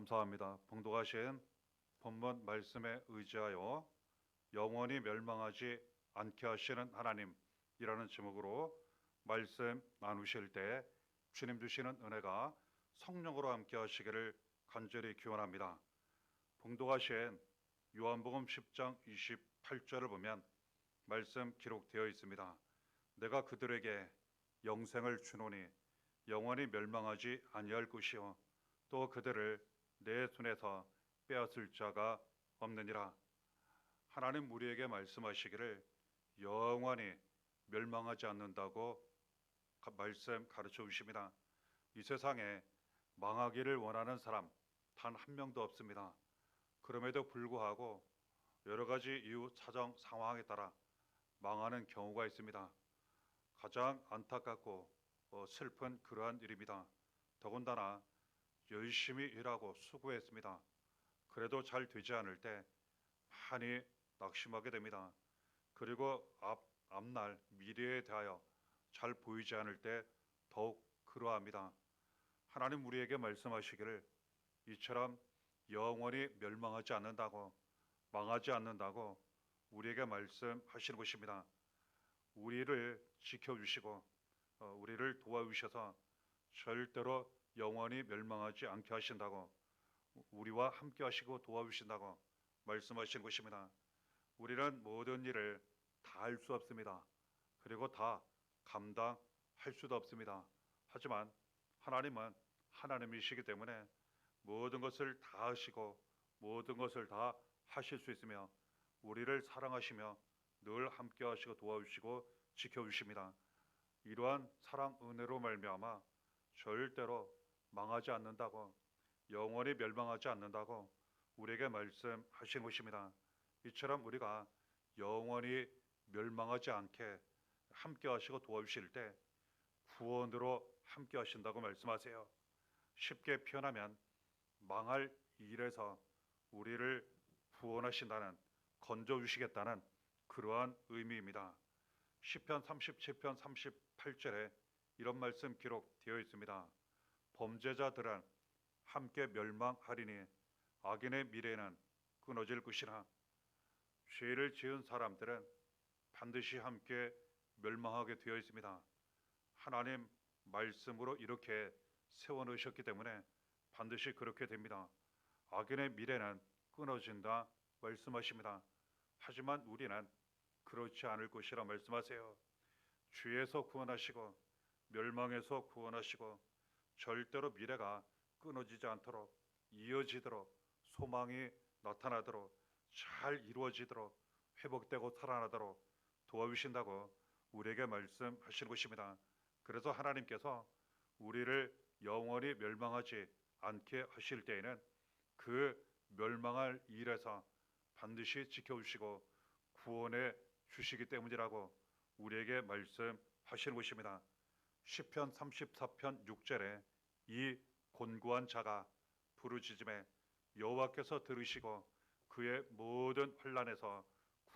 감사합니다. 봉독하신 본문 말씀에 의지하여 영원히 멸망하지 않게 하시는 하나님이라는 제목으로 말씀 나누실 때 주님 주시는 은혜가 성령으로 함께 하시기를 간절히 기원합니다. 봉독하신 요한복음 10장 28절을 보면 말씀 기록되어 있습니다. 내가 그들에게 영생을 주노니 영원히 멸망하지 아니할 것이요 또 그들을 내 손에서 빼앗을 자가 없느니라. 하나님 우리에게 말씀하시기를 영원히 멸망하지 않는다고 말씀 가르쳐 주십니다. 이 세상에 망하기를 원하는 사람 단 한 명도 없습니다. 그럼에도 불구하고 여러 가지 이유 사정 상황에 따라 망하는 경우가 있습니다. 가장 안타깝고 슬픈 그러한 일입니다. 더군다나 열심히 일하고 수고했습니다. 그래도 잘 되지 않을 때 많이 낙심하게 됩니다. 그리고 앞날 미래에 대하여 잘 보이지 않을 때 더욱 그러합니다. 하나님 우리에게 말씀하시기를 이처럼 영원히 멸망하지 않는다고, 망하지 않는다고 우리에게 말씀하시는 것입니다. 우리를 지켜주시고 우리를 도와주셔서 절대로 영원히 멸망하지 않게 하신다고, 우리와 함께 하시고 도와주신다고 말씀하시는 것입니다. 우리는 모든 일을 다 할 수 없습니다. 그리고 다 감당할 수도 없습니다. 하지만 하나님은 하나님이시기 때문에 모든 것을 다 하시고 모든 것을 다 하실 수 있으며 우리를 사랑하시며 늘 함께 하시고 도와주시고 지켜주십니다. 이러한 사랑 은혜로 말미암아 절대로 망하지 않는다고, 영원히 멸망하지 않는다고 우리에게 말씀하신 것입니다. 이처럼 우리가 영원히 멸망하지 않게 함께 하시고 도와주실 때 구원으로 함께 하신다고 말씀하세요. 쉽게 표현하면 망할 일에서 우리를 구원하신다는, 건져주시겠다는 그러한 의미입니다. 시편 37편 38절에 이런 말씀 기록되어 있습니다. 범죄자들은 함께 멸망하리니 악인의 미래는 끊어질 것이라. 죄를 지은 사람들은 반드시 함께 멸망하게 되어 있습니다. 하나님 말씀으로 이렇게 세워놓으셨기 때문에 반드시 그렇게 됩니다. 악인의 미래는 끊어진다 말씀하십니다. 하지만 우리는 그렇지 않을 것이라 말씀하세요. 죄에서 구원하시고 멸망에서 구원하시고 절대로 미래가 끊어지지 않도록, 이어지도록, 소망이 나타나도록, 잘 이루어지도록, 회복되고 살아나도록 도와주신다고 우리에게 말씀하시는 것입니다. 그래서 하나님께서 우리를 영원히 멸망하지 않게 하실 때에는 그 멸망할 일에서 반드시 지켜주시고 구원해 주시기 때문이라고 우리에게 말씀하시는 것입니다. 시편 34편 6절에 이 곤고한 자가 부르짖음에 여호와께서 들으시고 그의 모든 환난에서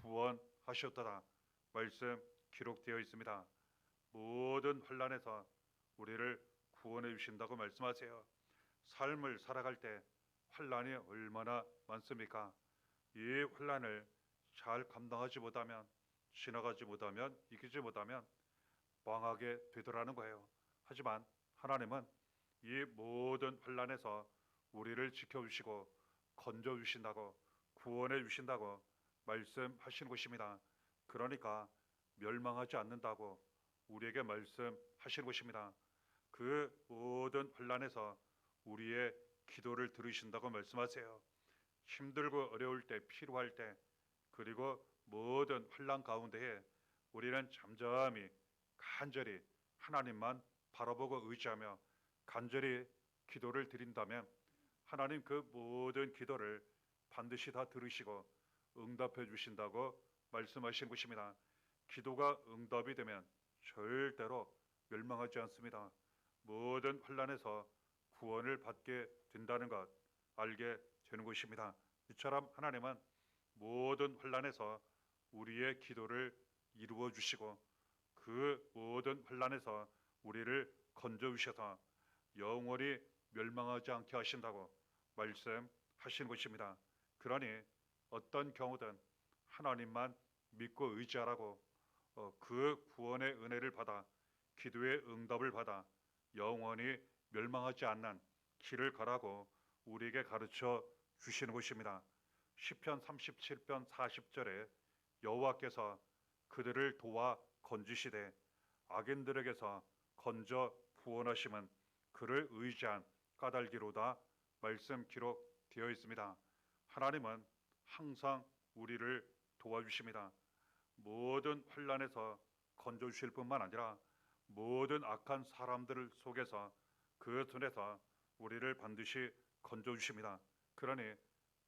구원하셨도다 말씀 기록되어 있습니다. 모든 환난에서 우리를 구원해 주신다고 말씀하세요. 삶을 살아갈 때 환난이 얼마나 많습니까? 이 환난을 잘 감당하지 못하면, 지나가지 못하면, 이기지 못하면 망하게 되더라는 거예요. 하지만 하나님은 이 모든 환난에서 우리를 지켜주시고 건져주신다고, 구원해 주신다고 말씀하시는 것입니다. 그러니까 멸망하지 않는다고 우리에게 말씀하시는 것입니다. 그 모든 환난에서 우리의 기도를 들으신다고 말씀하세요. 힘들고 어려울 때, 필요할 때, 그리고 모든 환난 가운데에 우리는 잠잠히 간절히 하나님만 바라보고 의지하며 간절히 기도를 드린다면 하나님 그 모든 기도를 반드시 다 들으시고 응답해 주신다고 말씀하신 것입니다. 기도가 응답이 되면 절대로 멸망하지 않습니다. 모든 환난에서 구원을 받게 된다는 것 알게 되는 것입니다. 이처럼 하나님은 모든 환난에서 우리의 기도를 이루어 주시고 그 모든 환난에서 우리를 건져 주셔서 영원히 멸망하지 않게 하신다고 말씀하시는 것입니다. 그러니 어떤 경우든 하나님만 믿고 의지하라고, 그 구원의 은혜를 받아 기도의 응답을 받아 영원히 멸망하지 않는 길을 가라고 우리에게 가르쳐 주시는 것입니다. 시편 37편 40절에 여호와께서 그들을 도와 건지시되 악인들에게서 건져 구원하심은 그를 의지한 까닭이로다 말씀 기록되어 있습니다. 하나님은 항상 우리를 도와주십니다. 모든 환난에서 건져주실 뿐만 아니라 모든 악한 사람들 속에서 그 손에서 우리를 반드시 건져주십니다. 그러니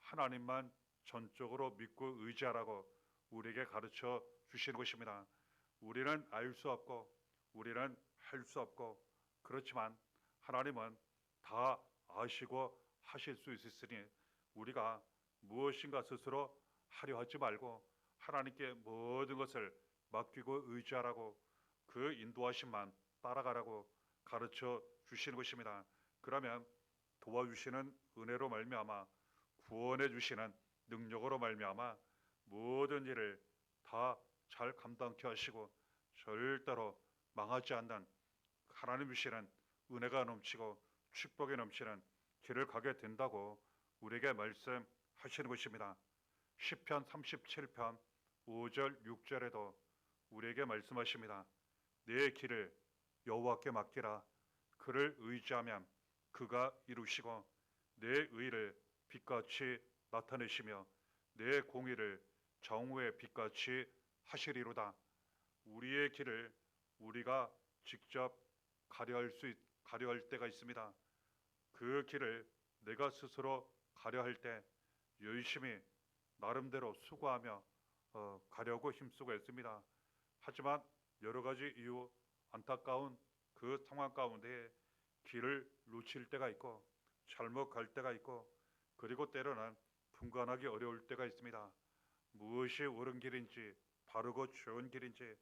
하나님만 전적으로 믿고 의지하라고 우리에게 가르쳐 주시는 것입니다. 우리는 알 수 없고 우리는 할 수 없고 그렇지만 하나님은 다 아시고 하실 수 있으니 우리가 무엇인가 스스로 하려 하지 말고 하나님께 모든 것을 맡기고 의지하라고 그 인도하심만 따라가라고 가르쳐 주시는 것입니다. 그러면 도와주시는 은혜로 말미암아 구원해 주시는 능력으로 말미암아 모든 일을 다 잘 감당케 하시고 절대로 망하지 않는 하나님 주시는 은혜가 넘치고 축복이 넘치는 길을 가게 된다고 우리에게 말씀하시는 것입니다. 시편 37편 5절 6절에도 우리에게 말씀하십니다. 내 길을 여호와께 맡기라. 그를 의지하면 그가 이루시고 내 의를 빛같이 나타내시며 내 공의를 정오의 빛같이 하시리로다. 우리의 길을 우리가 직접 가려 할 때가 있습니다. 그 길을 내가 스스로 가려 할 때 열심히 나름대로 수고하며 가려고 힘쓰고 있습니다. 하지만 여러 가지 이유 안타까운 그 상황 가운데 길을 놓칠 때가 있고 잘못 갈 때가 있고 그리고 때로는 분간하기 어려울 때가 있습니다. 무엇이 옳은 길인지 바르고 좋은 길인지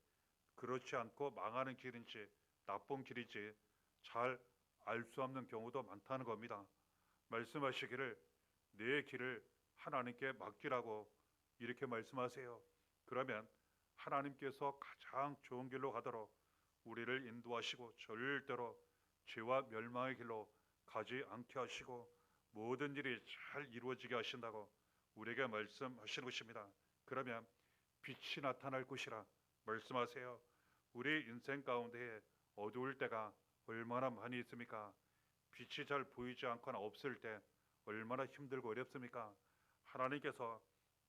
그렇지 않고 망하는 길인지 나쁜 길인지 잘 알 수 없는 경우도 많다는 겁니다. 말씀하시기를 내 길을 하나님께 맡기라고 이렇게 말씀하세요. 그러면 하나님께서 가장 좋은 길로 가도록 우리를 인도하시고 절대로 죄와 멸망의 길로 가지 않게 하시고 모든 일이 잘 이루어지게 하신다고 우리에게 말씀하시는 것입니다. 그러면 빛이 나타날 것이라 말씀하세요. 우리 인생 가운데 어두울 때가 얼마나 많이 있습니까? 빛이 잘 보이지 않거나 없을 때 얼마나 힘들고 어렵습니까? 하나님께서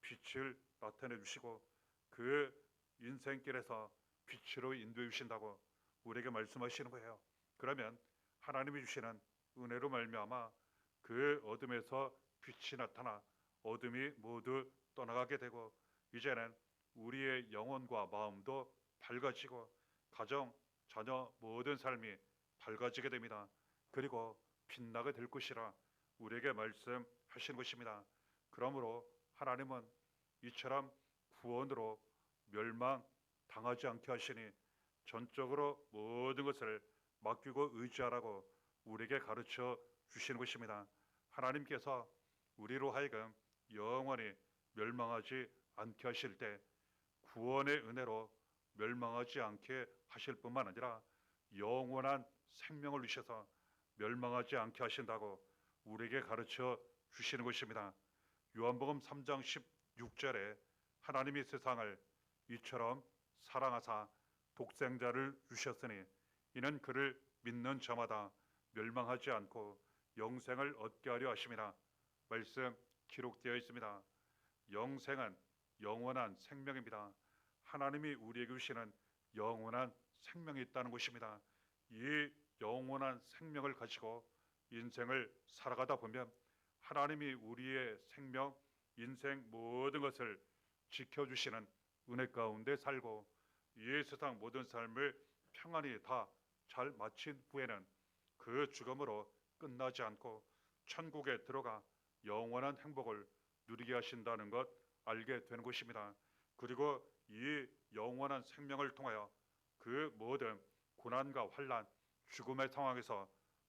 빛을 나타내 주시고 그 인생길에서 빛으로 인도해 주신다고 우리에게 말씀하시는 거예요. 그러면 하나님이 주시는 은혜로 말미암아 그 어둠에서 빛이 나타나 어둠이 모두 떠나가게 되고 이제는 우리의 영혼과 마음도 밝아지고 가정, 자녀 모든 삶이 밝아지게 됩니다. 그리고 빛나게 될 것이라 우리에게 말씀하신 것입니다. 그러므로 하나님은 이처럼 구원으로 멸망당하지 않게 하시니 전적으로 모든 것을 맡기고 의지하라고 우리에게 가르쳐 주시는 것입니다. 하나님께서 우리로 하여금 영원히 멸망하지 않게 하실 때 구원의 은혜로 멸망하지 않게 하실 뿐만 아니라 영원한 생명을 주셔서 멸망하지 않게 하신다고 우리에게 가르쳐 주시는 것입니다. 요한복음 3장 16절에 하나님이 세상을 이처럼 사랑하사 독생자를 주셨으니 이는 그를 믿는 자마다 멸망하지 않고 영생을 얻게 하려 하심이라 말씀 기록되어 있습니다. 영생은 영원한 생명입니다. 하나님이 우리에게 주시는 영원한 생명이 있다는 것입니다. 이 영원한 생명을 가지고 인생을 살아가다 보면 하나님이 우리의 생명, 인생 모든 것을 지켜주시는 은혜 가운데 살고 이 세상 모든 삶을 평안히 다 잘 마친 후에는 그 죽음으로 끝나지 않고 천국에 들어가 영원한 행복을 누리게 하신다는 것 알게 되는 것입니다. 그리고 이 영원한 생명을 통하여 그 모든 고난과 환난, 죽음의 상황에서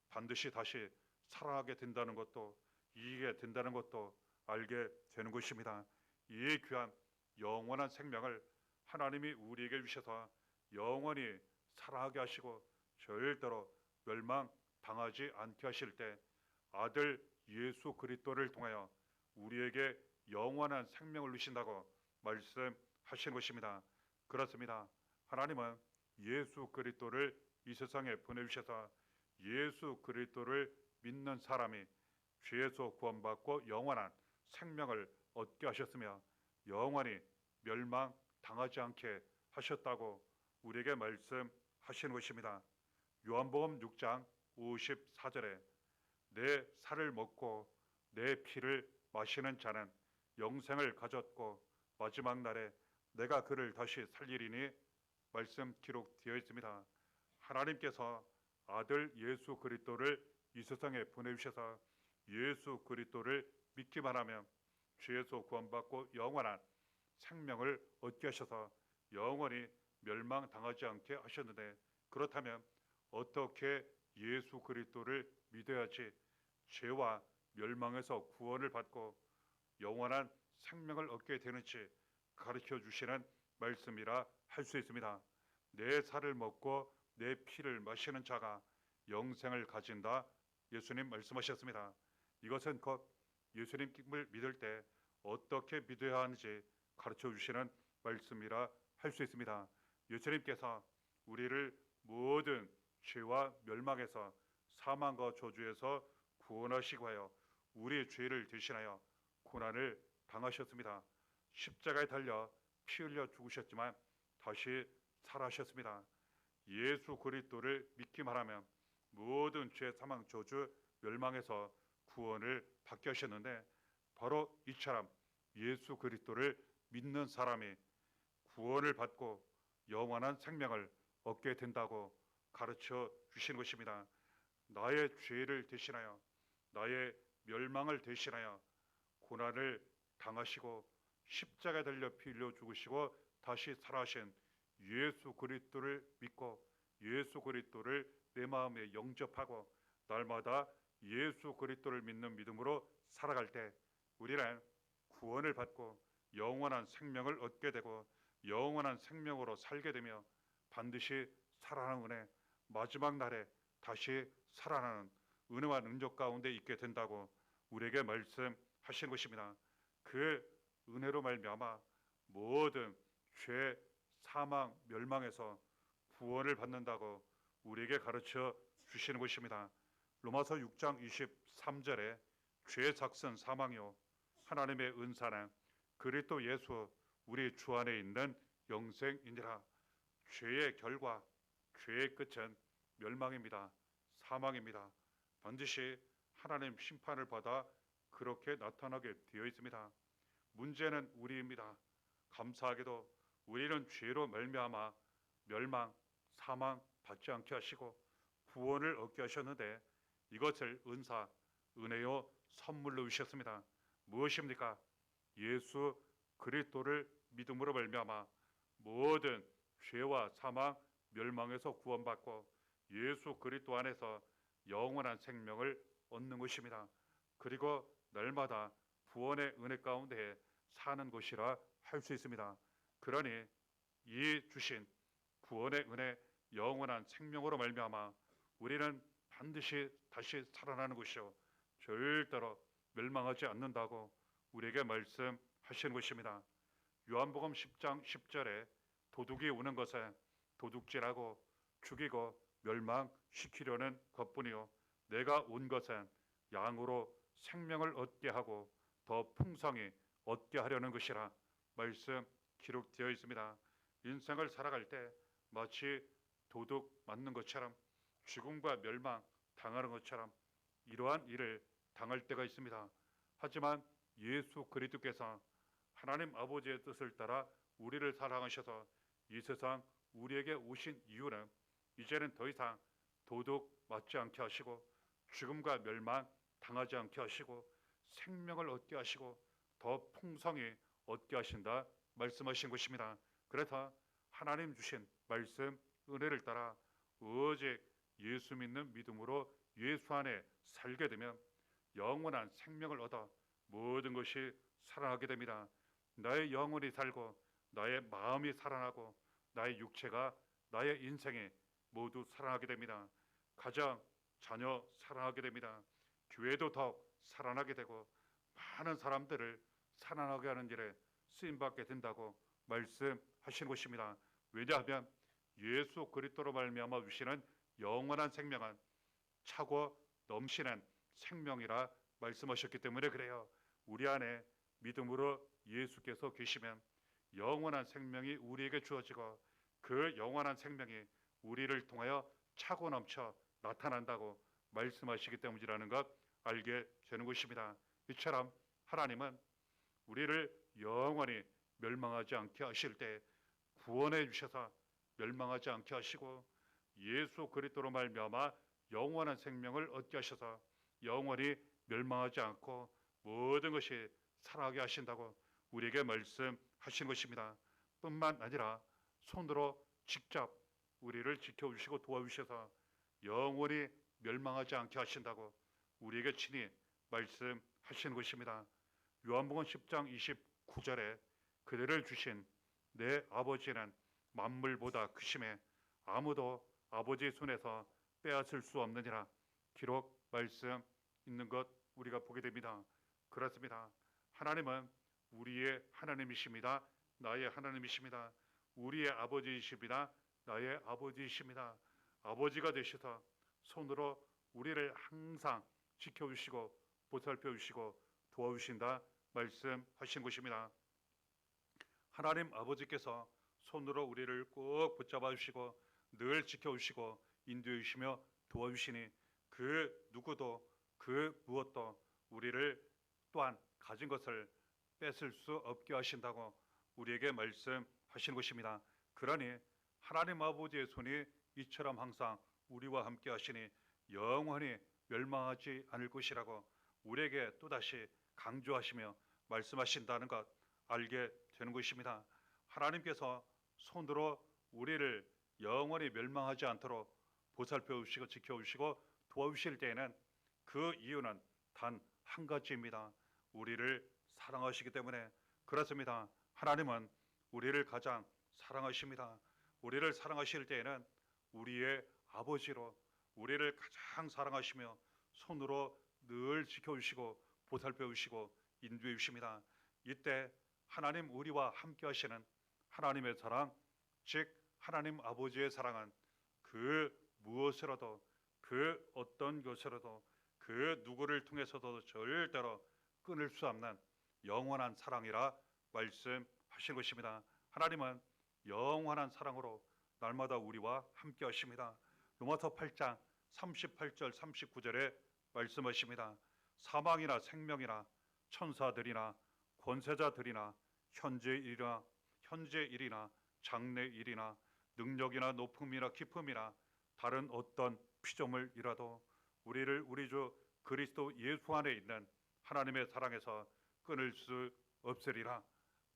반드시 다시 살아가게 된다는 것도 이기게 된다는 것도 알게 되는 것입니다. 이 귀한 영원한 생명을 하나님이 우리에게 주셔서 영원히 살아가게 하시고 절대로 멸망당하지 않게 하실 때 아들 예수 그리스도를 통하여 우리에게 영원한 생명을 주신다고 말씀하신 것입니다. 그렇습니다. 하나님은 예수 그리스도를 이 세상에 보내주셔서 예수 그리스도를 믿는 사람이 죄에서 구원받고 영원한 생명을 얻게 하셨으며 영원히 멸망당하지 않게 하셨다고 우리에게 말씀하시는 것입니다. 요한복음 6장 54절에 내 살을 먹고 내 피를 마시는 자는 영생을 가졌고 마지막 날에 내가 그를 다시 살리리니 말씀 기록되어 있습니다. 하나님께서 아들 예수 그리스도를 이 세상에 보내주셔서 예수 그리스도를 믿기만 하면 죄에서 구원받고 영원한 생명을 얻게 하셔서 영원히 멸망당하지 않게 하셨는데, 그렇다면 어떻게 예수 그리스도를 믿어야지 죄와 멸망에서 구원을 받고 영원한 생명을 얻게 되는지 가르쳐 주시는 말씀이라 할 수 있습니다. 내 살을 먹고 내 피를 마시는 자가 영생을 가진다, 예수님 말씀하셨습니다. 이것은 곧 예수님을 믿을 때 어떻게 믿어야 하는지 가르쳐 주시는 말씀이라 할 수 있습니다. 예수님께서 우리를 모든 죄와 멸망에서 사망과 저주에서 구원하시고 하여 우리의 죄를 대신하여 고난을 당하셨습니다. 십자가에 달려 피 흘려 죽으셨지만 다시 살아하셨습니다. 예수 그리스도를 믿기만 하면 모든 죄, 사망, 저주, 멸망에서 구원을 받게 하셨는데, 바로 이처럼 예수 그리스도를 믿는 사람이 구원을 받고 영원한 생명을 얻게 된다고 가르쳐 주시는 것입니다. 나의 죄를 대신하여 나의 멸망을 대신하여 고난을 당하시고 십자가에 달려 피 흘려 죽으시고 다시 살아신 예수 그리스도를 믿고 예수 그리스도를 내 마음에 영접하고 날마다 예수 그리스도를 믿는 믿음으로 살아갈 때 우리는 구원을 받고 영원한 생명을 얻게 되고 영원한 생명으로 살게 되며 반드시 살아나는 은혜, 마지막 날에 다시 살아나는 은혜와 능력 가운데 있게 된다고 우리에게 말씀하시는 것입니다. 그 은혜로 말미암아 모든 죄, 사망, 멸망에서 구원을 받는다고 우리에게 가르쳐 주시는 것입니다. 로마서 6장 23절에 죄의 삭은 사망이요 하나님의 은사는 그리스도 예수 우리 주 안에 있는 영생이니라. 죄의 결과, 죄의 끝은 멸망입니다. 사망입니다. 반드시 하나님 심판을 받아 그렇게 나타나게 되어 있습니다. 문제는 우리입니다. 감사하게도 우리는 죄로 말미암아 멸망, 사망 받지 않게 하시고 구원을 얻게 하셨는데 이것을 은사, 은혜요 선물로 주셨습니다. 무엇입니까? 예수 그리스도를 믿음으로 말미암아 모든 죄와 사망, 멸망에서 구원받고 예수 그리스도 안에서 영원한 생명을 얻는 것입니다. 그리고 날마다 구원의 은혜 가운데 사는 것이라 할 수 있습니다. 그러니 이 주신 구원의 은혜, 영원한 생명으로 말미암아 우리는 반드시 다시 살아나는 것이요 절대로 멸망하지 않는다고 우리에게 말씀하시는 것입니다. 요한복음 10장 10절에 도둑이 오는 것은 도둑질하고 죽이고 멸망시키려는 것뿐이요 내가 온 것은 양으로 생명을 얻게 하고 더 풍성히 얻게 하려는 것이라 말씀 기록되어 있습니다. 인생을 살아갈 때 마치 도둑 맞는 것처럼 죽음과 멸망 당하는 것처럼 이러한 일을 당할 때가 있습니다. 하지만 예수 그리스도께서 하나님 아버지의 뜻을 따라 우리를 사랑하셔서 이 세상 우리에게 오신 이유는 이제는 더 이상 도둑 맞지 않게 하시고 죽음과 멸망 당하지 않게 하시고 생명을 얻게 하시고 더 풍성히 얻게 하신다 말씀하신 것입니다. 그래서 하나님 주신 말씀 은혜를 따라 오직 예수 믿는 믿음으로 예수 안에 살게 되면 영원한 생명을 얻어 모든 것이 살아나게 됩니다. 나의 영혼이 살고 나의 마음이 살아나고 나의 육체가 나의 인생이 모두 살아나게 됩니다. 가정, 자녀 살아나게 됩니다. 교회도 더욱 살아나게 되고 많은 사람들을 살아나게 하는 일에 쓰임받게 된다고 말씀하신 것입니다. 왜냐하면 예수 그리스도로 말미암아 주시는 영원한 생명은 차고 넘치는 생명이라 말씀하셨기 때문에 그래요. 우리 안에 믿음으로 예수께서 계시면 영원한 생명이 우리에게 주어지고 그 영원한 생명이 우리를 통하여 차고 넘쳐 나타난다고 말씀하시기 때문이라는 것 알게 되는 것입니다. 이처럼 하나님은 우리를 영원히 멸망하지 않게 하실 때 구원해 주셔서 멸망하지 않게 하시고 예수 그리스도로 말미암아 영원한 생명을 얻게 하셔서 영원히 멸망하지 않고 모든 것이 살아가게 하신다고 우리에게 말씀하신 것입니다. 뿐만 아니라 손으로 직접 우리를 지켜주시고 도와주셔서 영원히 멸망하지 않게 하신다고 우리에게 친히 말씀하시는 것입니다. 요한복음 10장 29절에 그대를 주신 내 아버지는 만물보다 크심에 아무도 아버지의 손에서 빼앗을 수 없느니라 기록 말씀 있는 것 우리가 보게 됩니다. 그렇습니다. 하나님은 우리의 하나님이십니다. 나의 하나님이십니다. 우리의 아버지이십니다. 나의 아버지이십니다. 아버지가 되셔서 손으로 우리를 항상 지켜주시고 보살펴주시고 도와주신다 말씀하신 것입니다. 하나님 아버지께서 손으로 우리를 꼭 붙잡아 주시고 늘 지켜주시고 인도해 주시며 도와주시니 그 누구도 그 무엇도 우리를 또한 가진 것을 뺏을 수 없게 하신다고 우리에게 말씀하신 것입니다. 그러니 하나님 아버지의 손이 이처럼 항상 우리와 함께 하시니 영원히 멸망하지 않을 것이라고 우리에게 또다시 강조하시며 말씀하신다는 것 알게 되는 것입니다. 하나님께서 손으로 우리를 영원히 멸망하지 않도록 보살펴 주시고 지켜 주시고 도와주실 때에는 그 이유는 단 한 가지입니다. 우리를 사랑하시기 때문에 그렇습니다. 하나님은 우리를 가장 사랑하십니다. 우리를 사랑하실 때에는 우리의 아버지로 우리를 가장 사랑하시며 손으로 늘 지켜주시고 보살펴주시고 인도해 주십니다. 이때 하나님 우리와 함께 하시는 하나님의 사랑, 즉 하나님 아버지의 사랑은 그 무엇으로도 그 어떤 것으로도 그 누구를 통해서도 절대로 끊을 수 없는 영원한 사랑이라 말씀하신 것입니다. 하나님은 영원한 사랑으로 날마다 우리와 함께 하십니다. 로마서 8장 38절 39절에 말씀하십니다. 사망이나 생명이나 천사들이나 권세자들이나 현재 일이나 장래 일이나 능력이나 높음이나 깊음이나 다른 어떤 피조물이라도 우리를 우리 주 그리스도 예수 안에 있는 하나님의 사랑에서 끊을 수 없으리라.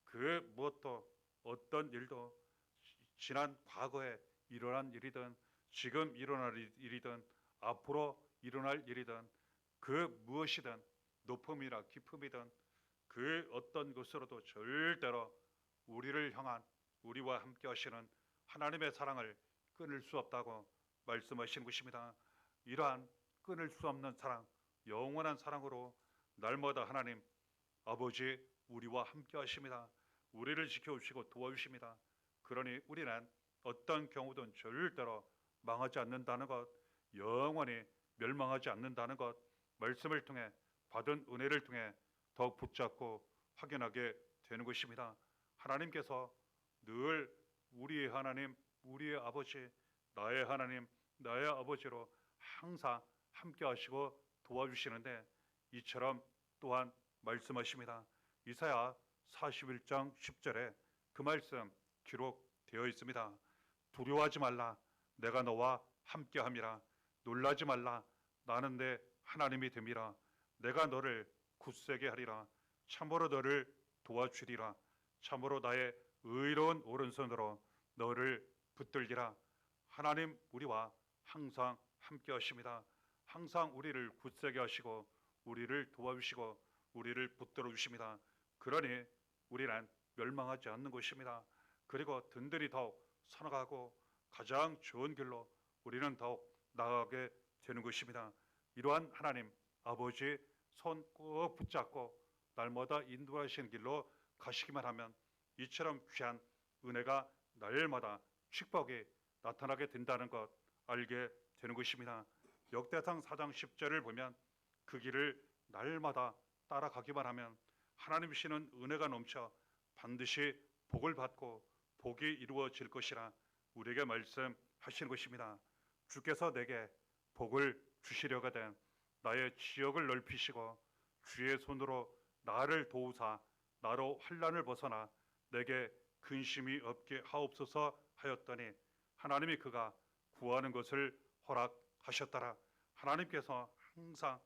그 무엇도 어떤 일도 지난 과거에 일어난 일이든 지금 일어날 일이든 앞으로 일어날 일이든 그 무엇이든 높음이나 깊음이든 그 어떤 것으로도 절대로 우리를 향한 우리와 함께 하시는 하나님의 사랑을 끊을 수 없다고 말씀하신 것입니다. 이러한 끊을 수 없는 사랑, 영원한 사랑으로 날마다 하나님 아버지 우리와 함께 하십니다. 우리를 지켜주시고 도와주십니다. 그러니 우리는 어떤 경우든 절대로 망하지 않는다는 것, 영원히 멸망하지 않는다는 것, 말씀을 통해 받은 은혜를 통해 더욱 붙잡고 확인하게 되는 것입니다. 하나님께서 늘 우리의 하나님, 우리의 아버지, 나의 하나님, 나의 아버지로 항상 함께 하시고 도와주시는데 이처럼 또한 말씀하십니다. 이사야 41장 10절에 그 말씀 기록되어 있습니다. 두려워하지 말라, 내가 너와 함께함이라. 놀라지 말라, 나는 내 하나님이 됨이라. 내가 너를 굳세게 하리라. 참으로 너를 도와주리라. 참으로 나의 의로운 오른손으로 너를 붙들리라. 하나님 우리와 항상 함께 하십니다. 항상 우리를 굳세게 하시고 우리를 도와주시고 우리를 붙들어 주십니다. 그러니 우리는 멸망하지 않는 것입니다. 그리고 든든히 더욱 선악하고 가장 좋은 길로 우리는 더욱 나아가게 되는 것입니다. 이러한 하나님 아버지 손 꼭 붙잡고 날마다 인도하시는 길로 가시기만 하면 이처럼 귀한 은혜가 날마다 축복이 나타나게 된다는 것 알게 되는 것입니다. 역대상 4장 10절을 보면 그 길을 날마다 따라가기만 하면 하나님 주시는 은혜가 넘쳐 반드시 복을 받고 복이 이루어질 것이라 우리에게 말씀하시는 것입니다. 주께서 내게 복을 주시려거든 나의 지역을 넓히시고 주의 손으로 나를 도우사 나로 환난을 벗어나 내게 근심이 없게 하옵소서 하였더니 하나님이 그가 구하는 것을 허락하셨더라. 하나님께서 항상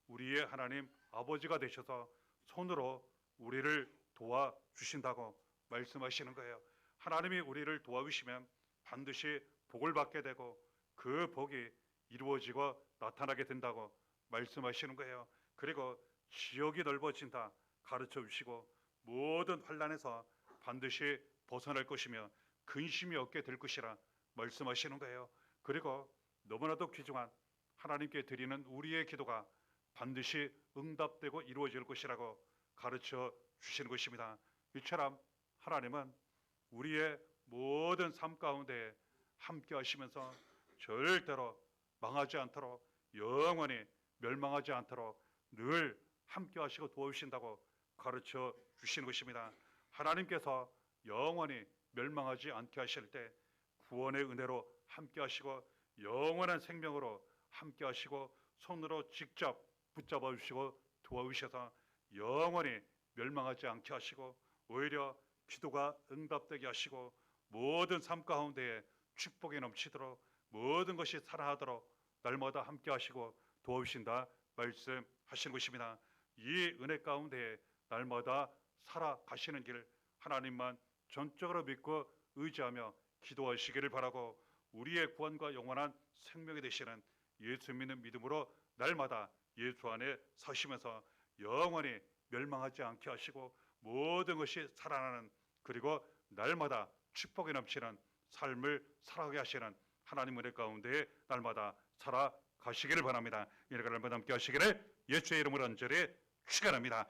우리의 하나님 아버지가 되셔서 손으로 우리를 도와주신다고 말씀하시는 거예요. 하나님이 우리를 도와주시면 반드시 복을 받게 되고 그 복이 이루어지고 나타나게 된다고 말씀하시는 거예요. 그리고 지역이 넓어진다 가르쳐 주시고 모든 환난에서 반드시 벗어날 것이며 근심이 없게 될 것이라 말씀하시는 거예요. 그리고 너무나도 귀중한 하나님께 드리는 우리의 기도가 반드시 응답되고 이루어질 것이라고 가르쳐 주시는 것입니다. 이처럼 하나님은 우리의 모든 삶 가운데 함께 하시면서 절대로 망하지 않도록 영원히 멸망하지 않도록 늘 함께 하시고 도와주신다고 가르쳐 주시는 것입니다. 하나님께서 영원히 멸망하지 않게 하실 때 구원의 은혜로 함께 하시고 영원한 생명으로 함께 하시고 손으로 직접 붙잡아 주시고 도와주셔서 영원히 멸망하지 않게 하시고 오히려 기도가 응답되게 하시고 모든 삶 가운데에 축복이 넘치도록 모든 것이 살아나도록 날마다 함께 하시고 도와주신다 말씀하시는 것입니다. 이 은혜 가운데에 날마다 살아가시는 길 하나님만 전적으로 믿고 의지하며 기도하시기를 바라고 우리의 구원과 영원한 생명이 되시는 예수 믿는 믿음으로 날마다 예수 안에 사시면서 영원히 멸망하지 않게 하시고 모든 것이 살아나는 그리고 날마다 축복이 넘치는 삶을 살아가게 하시는 하나님 은혜 가운데 날마다 살아가시기를 바랍니다. 이렇게 날마다 함께 하시기를 예수의 이름으로 간절히 축원합니다.